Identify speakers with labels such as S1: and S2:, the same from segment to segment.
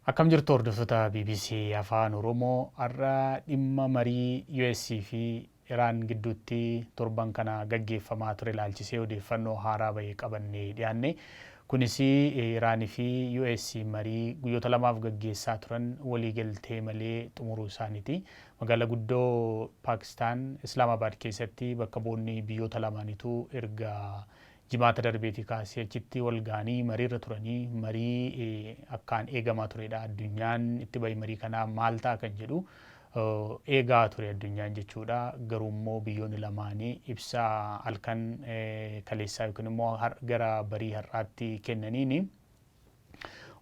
S1: Akkam jirtu hordoftoota BBC Afaan Oromoo har'a dhimma marii US fi Iraan gidduutti torban kana gaggeeffamaa ture ilaalchisee odeeffannoo haaraa bahee qabannee dhiyaanne. Kunis Iraan fi US marii guyyoota lamaaf gaggeessaa turan waliigaltee malee xumuruu isaaniiti. Magaalaa guddoo Paakistaan Islaamabad keessatti bakka bu'oonni biyyoota lamaaniitu erga jimaata darbeetii kaasee achitti wal ga'anii mariirra turanii marii akkaan eegamaa turedha. Addunyaan itti bahi marii kanaa maal ta'a kan jedhu eegaa ture addunyaan jechuudha. Garuu immoo biyyoonni lamaanii ibsa halkan kaleessaa yookiin immoo gara barii har'aatti kennaniini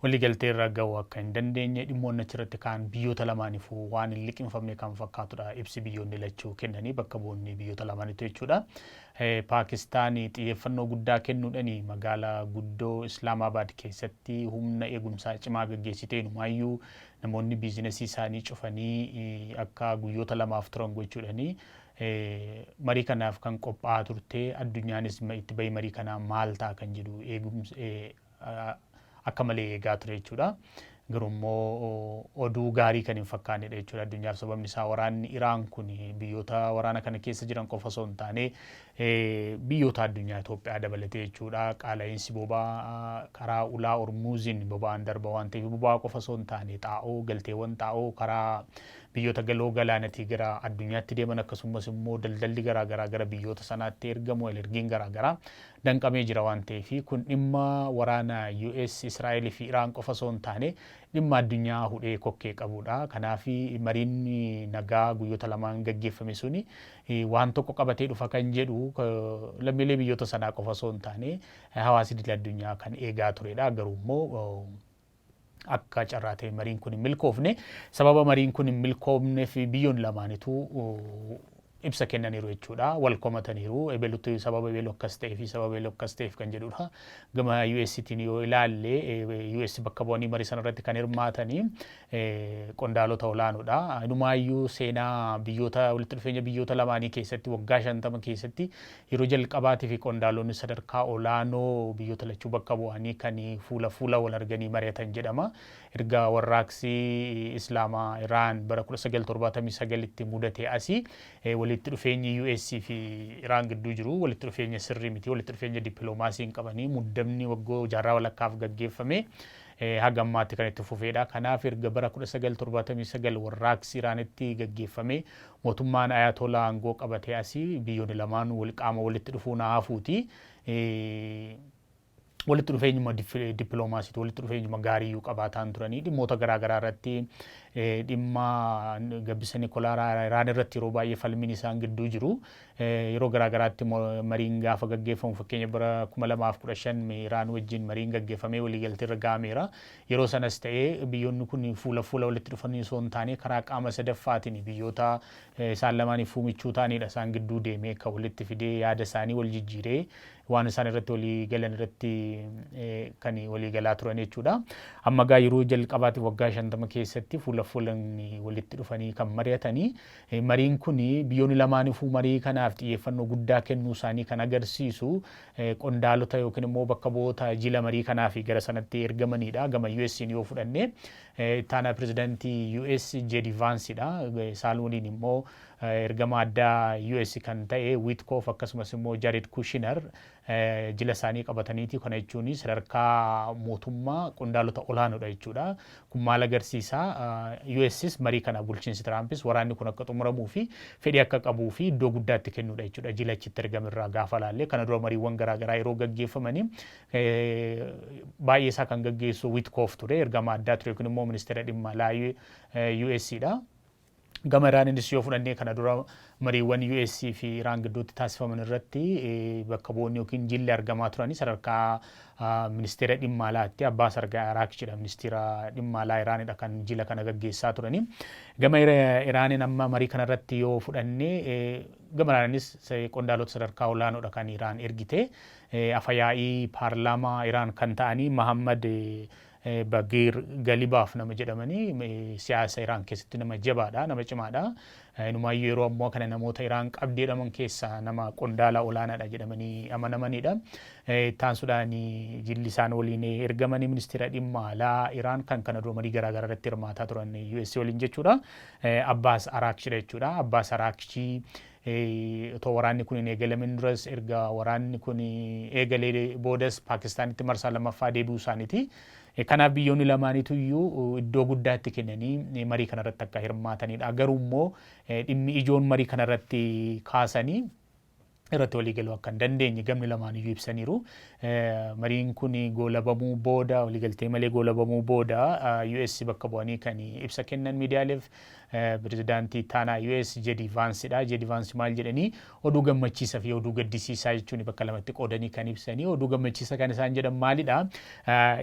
S1: waliigaltee irra ga'uu akka hin dandeenye dhimmoonni achirratti kaan biyyoota lamaaniifuu waan hin liqinfamne kan fakkaatudha. Ibsi biyyoonni lachuu kennanii bakka bu'oonni biyyoota lamaaniitu jechuudha. Paakistaan xiyyeeffannoo guddaa kennuudhaan magaalaa guddoo Islaamabad keessatti humna eegumsaa cimaa gaggeessitee numaayyuu namoonni biizinasii isaanii cufanii akka guyyoota lamaaf turan gochuudhaan marii kanaaf kan qophaa'aa turte. Addunyaanis itti bahi marii kanaa maal ta'a kan jedhu akka malee eegaa ture jechuudha. Garuu immoo oduu gaarii kan hin fakkaannedha jechuudha addunyaaf. Sababni isaa waraanni Iraan kun biyyoota waraana kana keessa jiran qofa osoo hin taane biyyoota addunyaa Itoophiyaa dabalatee jechuudha. Qaala'insi boba'aa karaa ulaa Ormuuziin boba'aan darba waan ta'eef boba'aa qofa osoo hin taane xaa'oo galteewwan xaa'oo karaa biyyoota galoo galaanatii gara addunyaatti deeman akkasumas immoo daldalli garaagaraa gara biyyoota sanaatti ergamu ergiin garaagaraa danqamee jira waan ta'eef kun dhimma waraana US Israa'el fi Iraan qofa osoo hin taane dhimma addunyaa hudhee kokkee qabudha. Kanaaf mariin nagaa guyyoota lamaan gaggeeffame suni waan tokko qabatee dhufa kan jedhu lammiilee biyyoota sanaa qofa osoo hin taane hawaasni idil addunyaa kan eegaa turedha. Garuu immoo akka carraa ta'e mariin kun hin milkoofne. Sababa mariin kun hin milkoofneef biyyoonni lamaanitu ibsa kennaniiru jechuudha. Wal komataniiru ebelutti sababa ebelu akkas ta'ee fi sababa ebelu akkas ta'eef kan jedhudha. Gama UStiin yoo ilaalle US bakka bu'anii marii sanarratti kan hirmaatanii qondaalota olaanoodha. Inumaayyuu seenaa biyyoota walitti dhufeenya biyyoota lamaanii keessatti waggaa 50 keessatti yeroo jalqabaatii fi qondaalonni sadarkaa olaanoo biyyoota lachuu bakka bu'anii kan fuula wal arganii mari'atan jedhama. Erga warraaqsi Islaamaa Iraan bara 1979tti mudatee asii walitti dhufeenyi US fi Iraan gidduu jiru walitti dhufeenya sirrii miti. Walitti dhufeenya dippiloomaasii hin qabanii muddamni waggaa jaarraa walakkaaf gaggeeffame haga ammaatti kan itti fufeedha. Kanaaf erga bara 1979 warraaqsi Iraanitti gaggeeffame mootummaan Ayatollah aangoo qabatee asii biyyoonni lamaan qaama walitti dhufuu naafuuti. Walitti dhufeenyuma dippiloomaasiitu walitti dhufeenyuma gaariiyyuu qabaataan turanii dhimmoota garaagaraa irratti dhimma gabbisa Nikolaa Iraan irratti yeroo baay'ee falmiin isaan gidduu jiru. Yeroo garaagaraatti mariin gaafa gaggeeffamu fakkeenya bara 2015 Iraan wajjin mariin gaggeeffamee waliigaltee irra ga'ameera. Yeroo sanas ta'ee biyyoonni kun fuula walitti dhufanii osoo hin taane karaa qaama sadaffaatiin biyyoota isaan lamaaniif fuumichuu ta'anidha isaan gidduu deemee kan walitti fidee yaada isaanii wal jijjiiree waan isaan irratti walii galan irratti kan walii galaa turan jechuudha. Amma gaa yeroo jalqabaatiif waggaa 50 keessatti fuula walitti dhufanii kan mari'atanii mariin kun biyyoonni lamaaniifuu marii kanaaf xiyyeeffannoo guddaa kennuu isaanii kan agarsiisu qondaalota yookiin immoo bakka bu'oota jila marii kanaaf gara sanatti ergamanidha. Gama US'n yoo fudhanne ittaanaa pirezidaantii US JD Vance'dha. Isaan waliin immoo ergama addaa US kan ta'e Witkoff akkasumas immoo Jared Kushner jila isaanii qabataniiti. Kana jechuun sadarkaa mootummaa qondaalota olaanoodha jechuudha. Kun maal agarsiisa? US's marii kana bulchiinsi Tirampis waraanni kun akka xumuramuu fi fedhii akka qabuu fi iddoo guddaatti kennuudha jechuudha. Jila achitti ergamerraa gaafa laallee kana dura mariiwwan garaagaraa yeroo gaggeeffamanii baay'ee isaa kan gaggeessu Witkoff ture. Ergama addaa ture yookiin immoo ministeera dhimma alaa US'dha. Gama Iraanis yoo fudhannee kana dura mariiwwan US fi Iraan gidduutti taasifaman irratti bakka bu'oonni yookiin jilli argamaa turanii sadarkaa ministeera dhimma alaatti Abbaas Araghchiidha. Ministeera dhimma alaa Iraanidha kan jila kana gaggeessaa turanii. Gama Iraaniin amma marii kana irratti yoo fudhannee gama Iraanis qondaalota sadarkaa olaanoodha kan Iraan ergite. Afyaa'ii paarlaamaa Iraan kan ta'anii Mohammad Bagir Galibaaf nama jedhamanii siyaasa Iraan keessatti nama jabaadha, nama cimaadha. Inumaayyuu yeroo ammoo kana namoota Iraan qabdii jedhaman keessaa nama qondaala olaanaadha jedhamanii amanamanidha. Taansuudhaan jilli isaan waliin ergamanii ministeera dhimma alaa Iraan kan kana dura marii garaagaraa irratti hirmaataa turan US waliin jechuudha. Abbaas Araakchidha jechuudha. Abbaas Araakchii otoo waraanni kun hin eegalamin duras erga waraanni kun eegalee boodas Paakistaanitti marsaa lammaffaa deebi'uu isaaniiti. Kanaaf biyyoonni lamaaniitu iyyuu iddoo guddaatti kennanii marii kanarratti akka hirmaatanidha. Garuu immoo dhimmi ijoon marii kanarratti kaasanii irratti walii galuu akka hin dandeenye gamni lamaan iyyuu ibsaniiru. Mariin kun goolabamuu booda waliigaltee malee goolabamuu booda US bakka bu'anii kan ibsa kennan miidiyaaleef pirezidaantii taanaa US J.D. Vance'dha. J.D. Vance maal jedhanii oduu gammachiisaa fi oduu gaddisiisaa jechuun bakka lamatti qoodanii kan ibsanii oduu gammachiisaa kan isaan jedhan maalidha?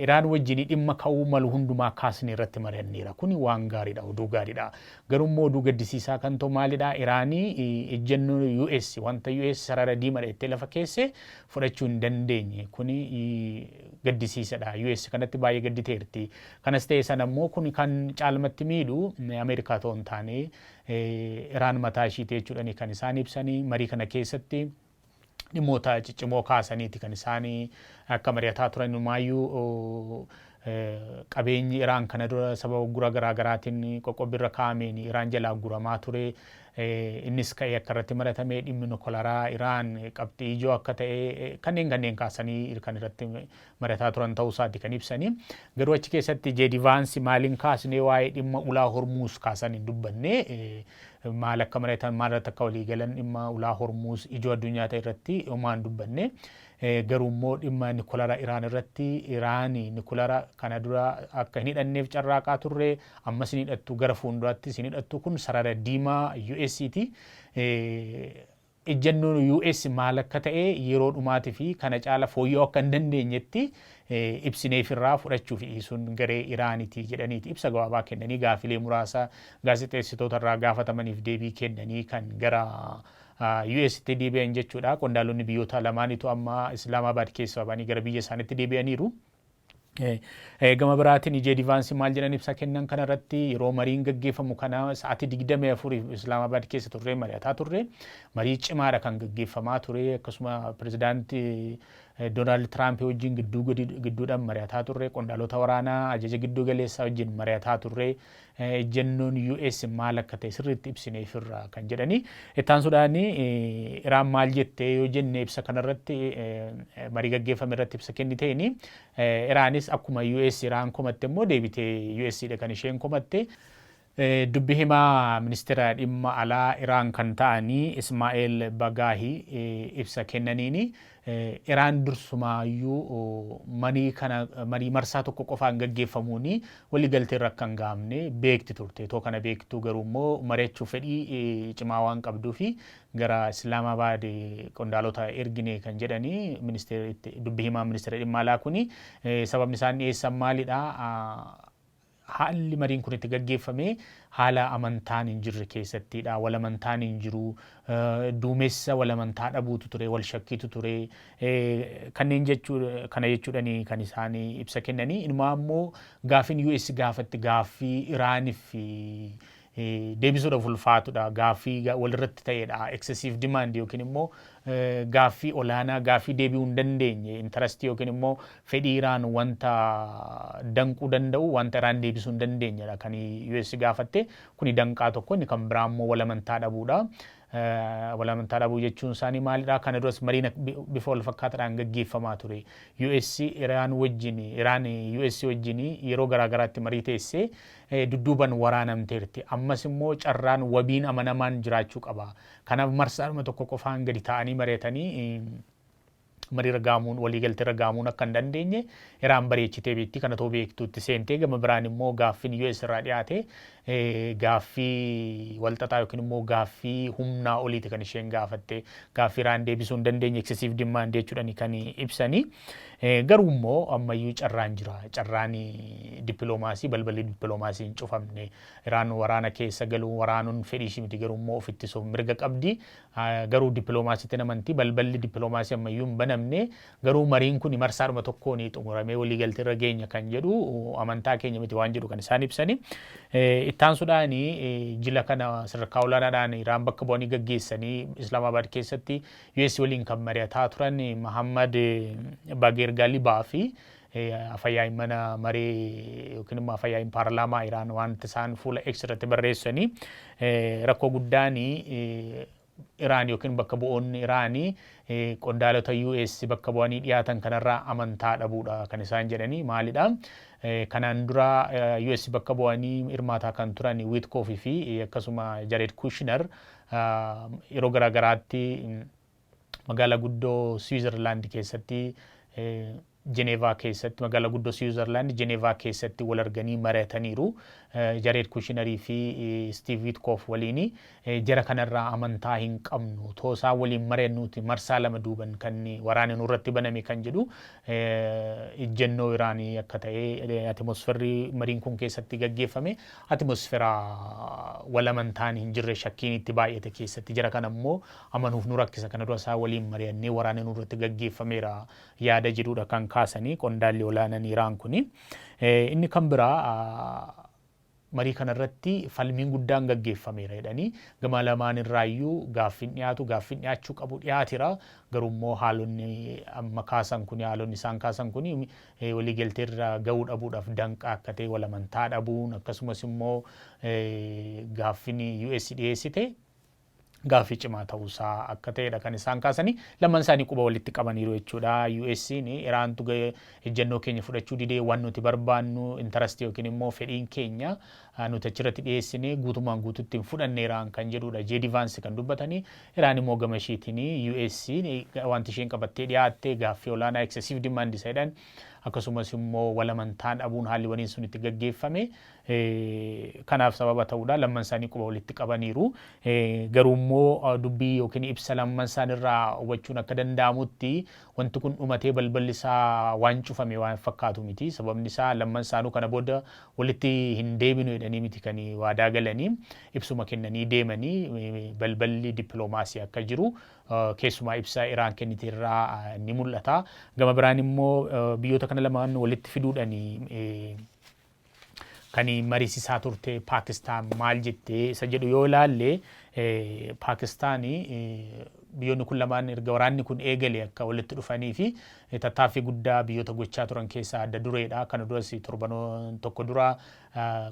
S1: Iraan wajjin dhimma ka'uu malu hundumaa kaasnee irratti mari'anneera. Kuni waan gaariidha, oduu gaariidha. Garuu immoo oduu gaddisiisaa kan ta'u maalidha? Iraanii ejjennoo US wanta US sarara diimaa jettee lafa keesse fudhachuu hin dandeenye. Kuni gaddisiisadha. US kanatti baay'ee gadditeerti. Kanas ta'e sana immoo kun kan caalmatti miidhu Ameerikaa ta'uu hin taane Iraan mataa ishiiti jechuudhaan kan isaan ibsanii marii kana keessatti dhimmoota ciccimoo kaasaniiti kan isaan akka mari'ataa turan maayyuu qabeenyi Iraan kana dura sababa gura garaagaraatiin qoqqobbiirra kaa'ameen Iraan jalaa guramaa ture. Innis ka'ee akka irratti mari'atamee dhimmi nukleeraa Iraan qabxii ijoo akka ta'e kanneen kaasanii kan irratti mari'ataa turan ta'uu isaati kan ibsanii. Garuu achi keessatti J.D. Vance maaliin kaasnee waa'ee dhimma ulaa Hormuuz kaasan hin dubbanne. Maal akka mari'atan maalirratti akka walii galan dhimma ulaa Hormuuz ijoo addunyaa ta'e irratti homaa hin dubbanne. Garuu immoo dhimma nukleeraa Iraan irratti Iraan nukleeraa kana dura akka hin hidhanneef carraaqaa turre ammas hin hidhattu gara fuulduraatti hin hidhattu kun sarara diimaa US'ti. Ejjennoon US maal akka ta'e yeroo dhumaatii fi kana caala fooyya'uu akka hin dandeenyetti ibsineef irraa fudhachuuf sun garee Iraaniiti jedhaniiti ibsa gabaabaa kennanii gaafilee muraasa gaazexeessitoota irraa gaafatamaniif deebii kennanii kan gara US'tti deebi'an jechuudha. Qondaalonni biyyoota lamaanitu amma Islaamabaad keessa ba'anii gara biyya isaaniitti deebi'aniiru. Gama biraatiin J.D. Vance maal jedhan ibsa kennan kanarratti yeroo mariin gaggeeffamu kana sa'aatii 24 Islaamabaad keessa turre mari'ataa turre. Marii cimaadha kan gaggeeffamaa ture. Akkasuma pirezidaantii Doonaald Tiraamp wajjin gidduudhaan mari'ataa turre. Qondaalota waraanaa ajaja giddu galeessaa wajjin mari'ataa turre. Ejjennoon US maal akka ta'e sirriitti ibsineef irraa kan jedhani. Taansuudhaan Iraan maal jettee yoo jenne ibsa kanarratti marii gaggeeffame irratti ibsa kenniteeni. Iraanis akkuma US Iraan komatte immoo deebitee US'dha kan isheen komatte. Dubbi himaa ministeera dhimma alaa Iraan kan ta'anii Ismaa'eel Bagaahii ibsa kennaniini. Iraan dursumaayyuu marii marsaa tokko qofaan gaggeeffamuuni waliigaltee irra akka hin gahamne beekti turte. Too kana beektu garuu immoo mari'achuu fedhii cimaa waan qabduu fi gara Islaamabaad qondaalota ergine kan jedhanii dubbi himaa ministeera dhimma alaa kuni sababni isaan dhiyeessan maalidha? Haalli mariin kun itti gaggeeffame haala amantaan hin jirre keessattidha. Wal amantaan hin jiru. Duumessa wal amantaa dhabuutu ture, wal shakkiitu ture. Kanneen kana jechuudhani kan isaan ibsa kennanii. Inumaa immoo gaaffiin US gaafatti gaaffii Iraaniif deebisuudhaaf ulfaatudha. Gaaffii walirratti ta'edha. Excessive demand yookiin immoo gaaffii olaanaa gaaffii deebi'uu hin dandeenye interest yookiin immoo fedhii Iraan wanta danquu danda'u wanta Iraan deebisuu hin dandeenyedha kan US gaafatte. Kuni danqaa tokko inni kan biraa immoo wal amantaa dhabuudha. Wal amantaa dhabuu jechuun isaanii maalidha? Kana duras mariin bifa wal fakkaataadhaan gaggeeffamaa ture. Iraan US wajjin yeroo garaagaraatti marii teessee dudduuban waraanamteerti. Ammas immoo carraan wabiin amanamaan jiraachuu qaba. Kanaaf marsaadhuma tokko qofaan gadi ta'anii mari'atanii marii ragaamuun waliigaltee ragaamuun akka hin dandeenye Iraan bareechitee beekti. Kana too beektuutti seentee gama biraan immoo gaaffiin US irraa dhiyaate gaaffii walxaxaa yookiin immoo gaaffii humnaa oliiti kan isheen gaafatte gaaffii Iraan deebisuu hin dandeenye excessive demand jechuudhaan kan ibsanii. Garuu immoo ammayyuu carraan jira. Carraan dippiloomaasii balballi dippiloomaasii hin cufamne. Iraan waraana keessa galuu waraanuun fedhii ishii miti garuu immoo of ittisuuf mirga qabdi. Garuu dippiloomaasiitti namanti balballi dippiloomaasii ammayyuu hin banamne. Garuu mariin kun marsaadhuma tokkoon xumuramee waliigaltee irra geenya kan jedhu amantaa keenya miti waan jedhu kan isaan ibsani. Ittaansuudhaan jila kana sadarkaa olaanaadhaan Iraan bakka bu'anii gaggeessanii Islaamabaad keessatti US waliin kan mari'ataa turan Muhammad Bagheer Gaalibaa fi afayyaa'in mana maree yookiin immoo afayyaa'in paarlaamaa Iraan wanta isaan fuula X irratti barreessanii rakkoo guddaan Iraan yookiin bakka bu'oonni Iraanii qondaalota US bakka bu'anii dhiyaatan kanarraa amantaa dhabuudha kan isaan jedhanii maalidha. Kanaan dura US bakka bu'anii hirmaataa kan turan Witkoff fi akkasuma Jared Kushner yeroo garaagaraatti magaalaa guddoo Switzerland keessatti Geneva keessatti magaalaa guddoo Switzerland Geneva keessatti wal arganii mari'ataniiru. Jared Kushner fi Steve Witkoff waliin jara kanarraa amantaa hin qabnu toosaa waliin mari'annuuti marsaa lama duuban kan waraanni nurratti baname kan jedhu ijjennoo Iraanii akka ta'e atmosferii mariin kun keessatti gaggeeffame atmosferaa walamantaan hin jirre shakkiin itti baay'ate keessatti jara kana immoo amanuuf nu rakkisa kana dura waliin mari'annee waraanni nurratti gaggeeffameera yaada jedhudha kan kaasanii qondaalli olaanaan Iraan kuni. Inni kan biraa marii kanarratti falmiin guddaan gaggeeffameera jedhanii gama lamaan irraayyuu gaaffiin dhiyaachuu qabu dhiyaatira. Garuu immoo haalonni amma kaasan kun haalonni isaan kaasan kun waliigaltee irra gahuu dhabuudhaaf danqaa akka ta'e walamantaa dhabuun akkasumas immoo gaaffiin US dhiyeessite gaaffii cimaa ta'uusaa akka ta'edha kan isaan kaasanii lamaan isaanii quba walitti qabaniiru jechuudha. US'n Iraantu ejjennoo keenya fudhachuu didee waan nuti barbaannu intarastii yookiin immoo fedhiin keenya nuti achirratti dhiyeessine guutumaan guututti hin fudhanneeraan kan jedhudha. J.D. Vance kan dubbatanii Iraan immoo gama ishiitiin US'n wanti isheen qabattee dhiyaatte gaaffii olaanaa excessive demand isaadhaan akkasumas immoo walamantaan dhabuun haalli waliin sun itti gaggeeffame kanaaf sababa ta'uudha. Lamaan isaanii quba walitti qabaniiru. Garuu immoo dubbii yookiin ibsa lamaan isaaniirraa hubachuun akka danda'amutti wanti kun dhumatee balballi isaa waan cufame waan fakkaatu miti. Sababni isaa lamaan isaanuu kana booda walitti hin deebinu jedhanii miti kan waadaa galanii ibsuma kennanii deemanii balballi dippiloomaasii akka jiru keessumaa ibsa Iraan kenniteerraa ni mul'ata. Gama biraan immoo biyyoota kana lamaan walitti fiduudhanii kan mariisisaa turte Paakistaan maal jettee isa jedhu yoo ilaalle Paakistaanii biyyoonni kun lamaan erga waraanni kun eegale akka walitti dhufanii fi tattaaffii guddaa biyyoota gochaa turan keessaa adda dureedha. Kana duras torban tokko dura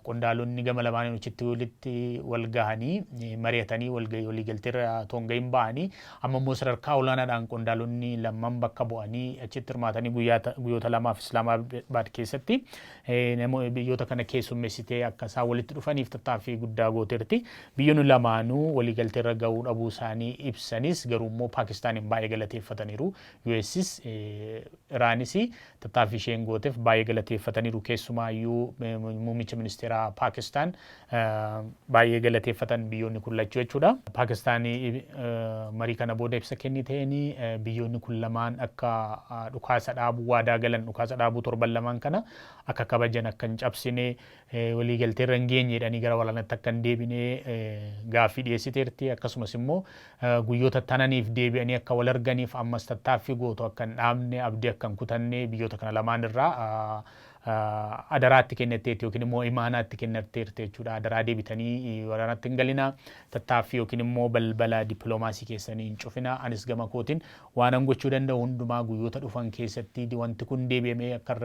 S1: qondaalonni gama lamaaniin achitti walitti wal gahanii mari'atanii waliigalteerra toonga'iin ba'anii amma immoo sadarkaa olaanaadhaan qondaalonni lamaan bakka bu'anii achitti hirmaatanii guyyoota lamaaf Islaamabaad keessatti biyyoota kana keessummeessitee akka isaan walitti dhufaniif tattaaffii guddaa gooteerti. Biyyoonni lamaanuu waliigalteerra gahuu dhabuu isaanii ibsanis garuu immoo Paakistaanin baay'ee galateeffataniiru. US's Iraanis tattaaffii isheen gooteef baay'ee galateeffataniiru. Keessumaayyuu muummicha ministeeraa Paakistaan baay'ee galateeffatan biyyoonni kun lachuu jechuudha. Paakistaan marii kana booda ibsa kenniteen biyyoonni kun lamaan akka dhukaasa dhaabuu waadaa galan dhukaasa dhaabuu torban lamaan kana akka kabajan akka hin cabsine waliigalteerra hin geenye jedhanii gara waraanaatti akka hin deebine gaaffii dhiyeessiteerti. Akkasumas immoo guyyoota tananiif deebi'anii akka wal arganiif ammas tattaaffii gootu akka hin dhaabne abdii akka hin kutanne biyyoota kana lamaan irraa adaraatti kennatteetti yookiin immoo imaanaatti kennatteerti jechuudha. Adaraa deebitanii waraanatti hin galina tattaaffii yookiin immoo balbala dippiloomaasii keessanii hin cufina. Anis gama kootiin waan gochuu danda'u hundumaa guyyoota dhufan keessatti wanti kun deebi'amee akka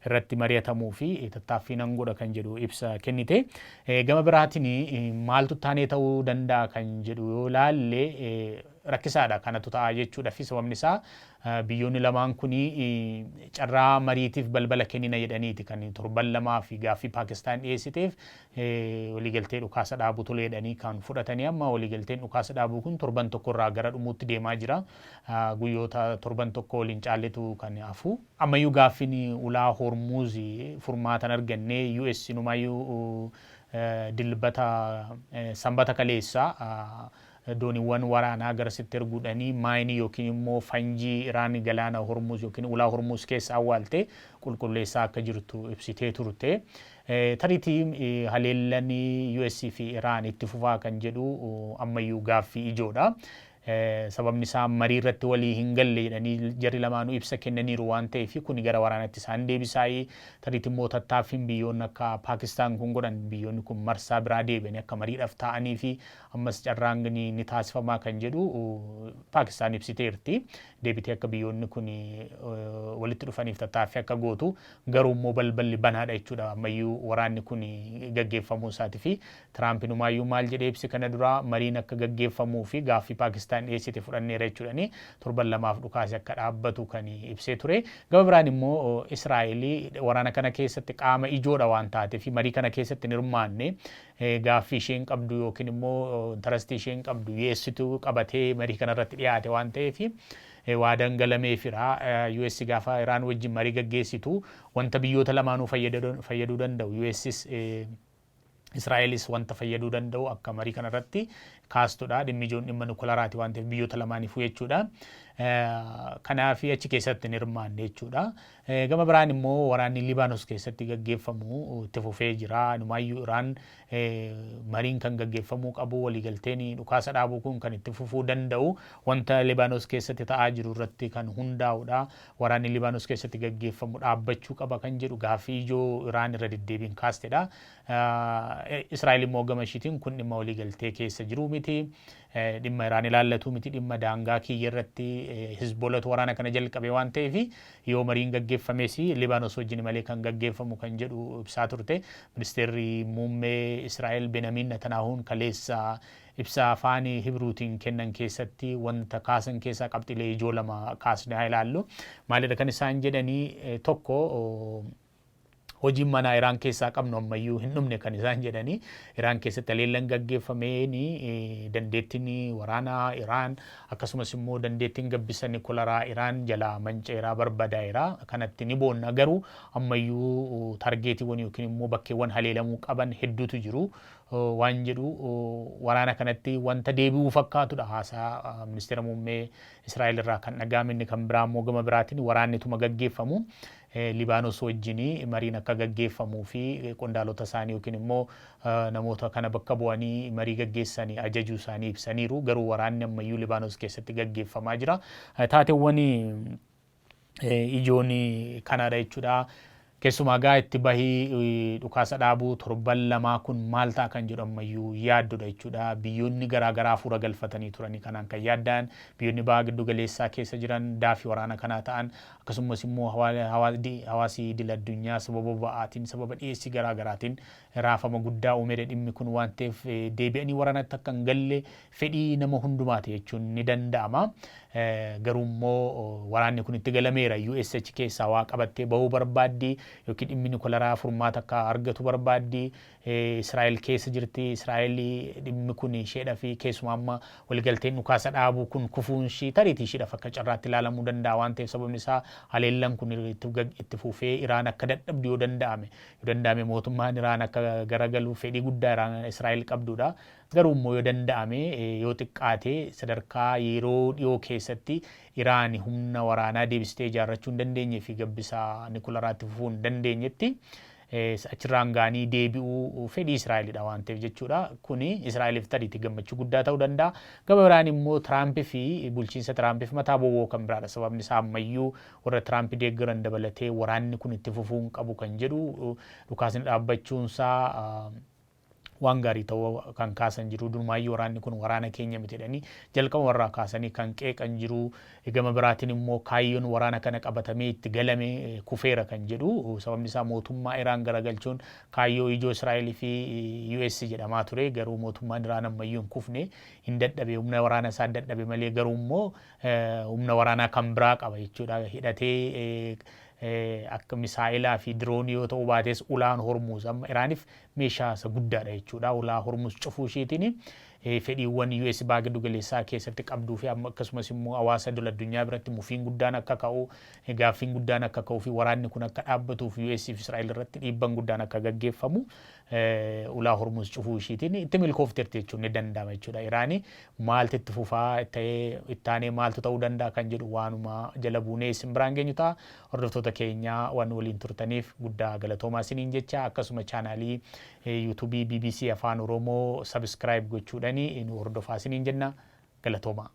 S1: irratti mari'atamuu fi tattaaffii nan godha kan jedhu ibsa kennite. Gama biraatiin maaltu taanee ta'uu danda'a kan jedhu yoo ilaalle rakkisaadha kanatu ta'a jechuudha. Fi sababni isaa biyyoonni lamaan kun carraa mariitiif balbala kennina jedhaniiti kan torban lamaa fi gaaffii Paakistaan dhiyeessiteef waliigaltee dhukaasa dhaabuu tole jedhanii kan fudhatanii amma waliigalteen dhukaasa dhaabuu kun torban tokkorraa gara dhumuutti deemaa jira. Guyyoota torban tokko waliin caalletu kan hafu. Ammayyuu gaaffiin ulaa Hormuuz furmaatan arganne US numayyuu dilbata sanbata kaleessa dooniiwwan waraanaa garasitti erguudhanii maayinii yookiin immoo fanjii Iraan galaana Hormuz yookiin ulaa Hormuz keessa awwaalte qulqulleessaa akka jirtu ibsitee turte. Tariitii haleellanii US fi Iraan itti fufaa kan jedhu ammayyuu gaaffii ijoodha. Sababni isaa marii irratti walii hin galle jedhanii jarri lamaanuu ibsa kennaniiru waan ta'eef kuni gara waraanatti isaan deebisaayii tariitii immoo tattaaffiin biyyoonni akka Paakistaan kun godhan biyyoonni kun marsaa biraa deebi'anii akka mariidhaaf ta'anii fi ammas carraan ni taasifamaa kan jedhu Paakistaan ibsiteerti. Deebitee akka biyyoonni kun walitti dhufaniif tattaaffii akka gootu garuu immoo balballi banaadha jechuudha ammayyuu waraanni kun gaggeeffamuu isaatii fi Tiraampinumaayyuu maal jedhee ibsi kana dura mariin akka gaggeeffamuu fi gaaffii Paakistaan dhiyeessite fudhanneera jechuudhani torban lamaaf dhukaase akka dhaabbatu kan ibsee ture. Gama biraan immoo Israa'el waraana kana keessatti qaama ijoodha waan taateef marii kana keessatti hin hirmaanne gaaffii isheen qabdu yookiin immoo tarastii isheen qabdu dhiyeessitu qabatee marii kana irratti dhiyaate waan ta'eef waa dangalameefira US gaafa Iraan wajjin marii gaggeessitu wanta biyyoota lamaanuu fayyaduu danda'u US's Israa'elis wanta fayyaduu danda'u akka marii kana irratti kaastudha. Dhimmi ijoon dhimma nukulaaraati waan ta'eef biyyoota lamaaniifuu jechuudha. Kanaaf achi keessatti hin hirmaanne jechuudha. Gama biraan immoo waraanni Libaanos keessatti gaggeeffamu itti fufee jira. Numaayyuu Iraan mariin kan gaggeeffamuu qabu waliigalteen dhukaasa dhaabuu kun kan itti fufuu danda'u wanta Libaanos keessatti ta'aa jiru irratti kan hundaa'udha. Waraanni Libaanos keessatti gaggeeffamu dhaabbachuu qaba kan jedhu gaaffii ijoo Iraan irra deddeebiin kaastedha. Israa'el immoo gama ishiitiin kun dhimma waliigaltee keessa jiru miti. Dhimma Iraan ilaallatu miti dhimma daangaa kiyya irratti Hizboolatu waraana kana jalqabe waan ta'eef yoo mariin gaggeeffames Libaanos wajjin malee kan gaggeeffamu kan jedhu ibsaa turte. Ministeerri muummee Israa'el Benyamin Netanyaahuun kaleessa ibsa afaan Hibruutiin kennan keessatti wanta kaasan keessaa qabxilee ijoo lama kaasnee ilaallu. Maalidha kan isaan jedhanii tokko hojiin manaa Iraan keessaa qabnu ammayyuu hin dhumne kan isaan jedhanii Iraan keessatti haleellaan gaggeeffameen dandeettiin waraanaa Iraan akkasumas immoo dandeettiin gabbisa nukilaaraa Iraan jalaa manca'eeraa barbadaa'eera kanatti ni boonna garuu ammayyuu targeetiiwwan yookiin immoo bakkeewwan haleelamuu qaban hedduutu jiru waan jedhu waraana kanatti wanta deebi'uu fakkaatudha haasaa ministeera muummee Israa'el irraa kan dhaga'ame. Inni kan biraa immoo gama biraatiin waraannituma gaggeeffamu Libaanos wajjin mariin akka gaggeeffamuu fi qondaalota isaanii yookiin immoo namoota kana bakka bu'anii marii gaggeessanii ajajuu isaanii ibsaniiru. Garuu waraanni ammayyuu Libaanos keessatti gaggeeffamaa jira. Taateewwan ijoon kanaadha jechuudha. Keessumaa gaa itti bahii dhukaasa dhaabuu torban lamaa kun maal ta'a kan jedhu ammayyuu yaaddudha jechuudha. Biyyoonni garaagaraa fuula galfatanii turanii kanaan kan yaaddaan biyyoonni baha giddu galeessaa keessa jiran daafii waraana kanaa ta'an akkasumas immoo hawaasi idil addunyaa sababa ba'aatiin sababa dhiyeessii garaagaraatiin raafama guddaa uumedha dhimmi kun waan ta'eef deebi'anii waraanatti akka hin galle fedhii nama hundumaati jechuun ni danda'ama. Garuu immoo waraanni kun itti galameera. USH keessaa waa qabattee bahuu barbaaddi yookiin dhimmi nukilaaraa furmaata akka argatu barbaaddi. Israa'el keessa jirti. Israa'el dhimmi kun isheedhaa fi keessumaa amma waliigalteen dhukaasa dhaabuu kun kufuun ishii tariitii isheedhaaf akka carraatti ilaalamuu danda'a waan ta'eef sababni isaa haleellaan kun itti fufee Iraan akka dadhabdu yoo danda'ame mootummaan Iraan akka garagalu fedhii guddaa Iraan Israa'el qabdudha. Garuu immoo yoo danda'ame yoo xiqqaate sadarkaa yeroo dhiyoo keessatti Iraan humna waraanaa deebistee ijaarrachuu hin dandeenye fi gabbisaa nukilaraatti fufuu hin dandeenyetti achirraan gaanii deebi'uu fedhii Israa'elidha waan ta'eef jechuudha. Kuni Israa'eliif tariitii gammachuu guddaa ta'uu danda'a. Gama biraan immoo Tiraampii fi bulchiinsa Tiraampiif mataa bowwoo kan biraadha. Sababni isaa ammayyuu warra Tiraampii deeggaran dabalatee waraanni kun itti fufuu hin qabu kan jedhu dhukaasni dhaabbachuunsaa waan gaarii ta'uu kan kaasan jiru. Durumaayyuu waraanni kun waraana keenya miti jedhanii jalqaba warraa kaasanii kan qeeqan jiru. Gama biraatiin immoo kaayyoon waraana kana qabatamee itti galame kufeera kan jedhu. Sababni isaa mootummaa Iraan garagalchuun kaayyoo ijoo Israa'el fi US jedhamaa ture. Garuu mootummaan Iraan ammayyuu hin kufne hin dadhabe humna waraana isaa dadhabe malee garuu immoo humna waraanaa kan biraa qaba jechuudha. Hidhatee akka misaa'ilaa fi diroonii yoo ta'u baates ulaan Hormuz amma Iraaniif meeshaa isa guddaadha jechuudha. Ulaa Hormuz cufuu isheetiin fedhiiwwan US baa giddu galeessaa keessatti qabduu fi akkasumas immoo hawaasa idil addunyaa biratti mufiin guddaan akka ka'u gaaffiin guddaan akka ka'uu fi waraanni kun akka dhaabbatuuf US fi Israa'el irratti dhiibbaan guddaan akka gaggeeffamu ulaa Hormuz cufuu ishiitiin itti milkoofteerti jechuun ni danda'ama jechuudha. Iraanii maaltu itti fufaa ittaanee maaltu ta'uu danda'a kan jedhu waanuma jala buunee isin biraan geenyu ta'a. Hordoftoota keenyaa waan waliin turtaniif guddaa galatoomaa isiniin jecha akkasuma chaanaalii YouTube BBC Afaan Oromoo subscribe gochuudhaani nu hordofaa isiniin jenna galatoomaa.